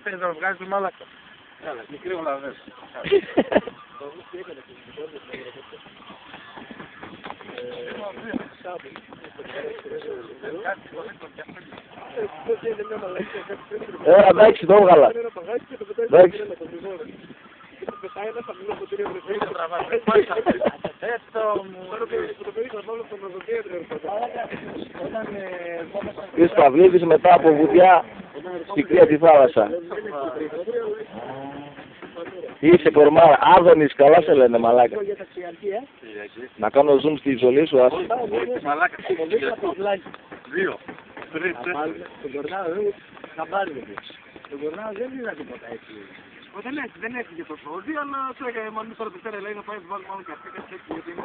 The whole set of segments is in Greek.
Θες να βγάζεις το μάλακα. Έλα, μικρή Ολλανδές. Εντάξει, το έβγαλα. Εντάξει. Είσαι Παυλίδης μετά από βουτιά στην κρύα τη θάλασσα. Είσαι κορμάρα, Άδωνης, καλά σε λένε μαλάκα. Να κάνω zoom στη ζωή σου, άσε. Μαλάκα, 2, 3, 4. Τον Κορνάο δεν είδα τίποτα έτσι. Δεν έφυγε το πόδι, αλλά του έκανε μάλλον τώρα πέρα λέει να πάει να βάλει μόνο καφέ και έτσι γιατί είναι...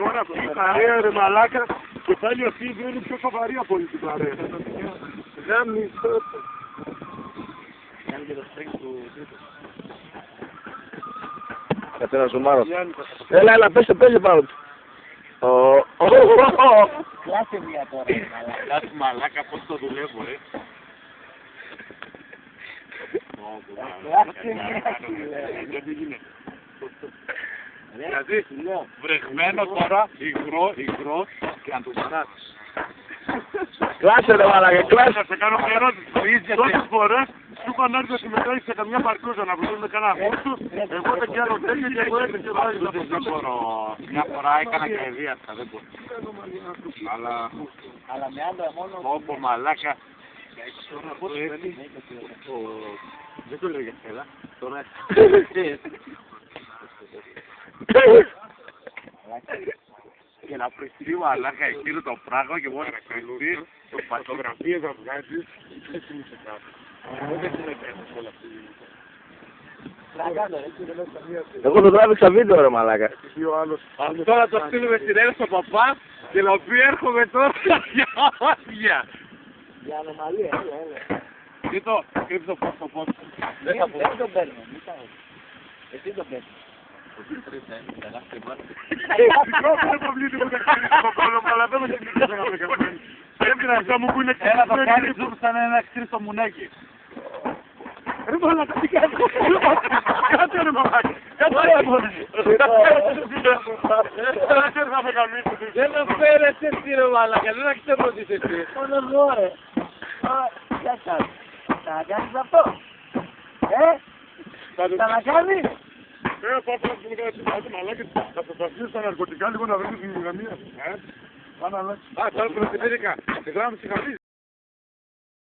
Τώρα αυτή η παρέα ρε μαλάκα και πάλι αυτή η δύο είναι πιο σοβαρή από όλη την παρέα. Δεν μισό. Κάνει και το στρέκ του τρίτου. Κάτσε να ζουμάρω. Έλα, πέσε πάνω του. Κλάσε μία τώρα, Κάτι μαλάκα, πώς το δουλεύω, Δηλαδή, βρεχμένο τώρα, υγρό και να το παράσεις. Κλάσε ρε μαλάκα, κλάσε. Θα σε κάνω μια ερώτηση. Τόσες φορές σου είπαν να έρθει να συμμετέχεις σε καμιά παρκούζα να βρούμε κανένα πόρτου. Εγώ δεν κάνω τέτοια και εγώ έτσι και βάζει να το μπορώ. Μια φορά έκανα και ευίαστα, δεν μπορώ. αλλά με άλλο μόνο... Όπο μαλάκα. Δεν το λέω για σένα. Τώρα και να πριστεί μαλάκα εκείνο το πράγμα και εγώ να κρυφτεί το φωτογραφίες να βγάζεις. Έτσι μου σε κάτω. Δεν την έκανες όλα αυτή. Εγώ το τράβηξα βίντεο ρε μαλάκα. Τώρα το στείλουμε στην Έλλη στον παπά και να πει έρχομαι τώρα για άδεια. Για ανομαλία, έλα. Τι το κρύψω πώς το πόσο. Δεν τον παίρνω, μη τα έτσι. Εσύ τον παίρνεις. Δεν προβλήτη μου τα ξέρεις το πρόβλημα, αλλά δεν με ξυπνήσεις να με καφένει. Πρέπει να ζω μου που είναι Έλα το κάνεις zoom σαν ένα ξύριστο μουνέκι. Ρε μαλάκα, τι κάνεις. Κάτσε ρε μαλάκα. Κάτσε ρε μαλάκα. Θα με καμίσεις. Δεν με φέρεσαι εσύ ρε μαλάκα, δεν ξέρω τι είσαι εσύ. Μόνο εγώ ρε. Για κάτω. Θα κάνεις αυτό. Θα κάνεις. Πάω να σου κάνω κάτι μαλάκα. Θα προσπαθήσω στα ναρκωτικά λίγο να βρεις την μηχανία. Πάνε αλλάξει. Α, τώρα που την πήρικα, τη γράμμη της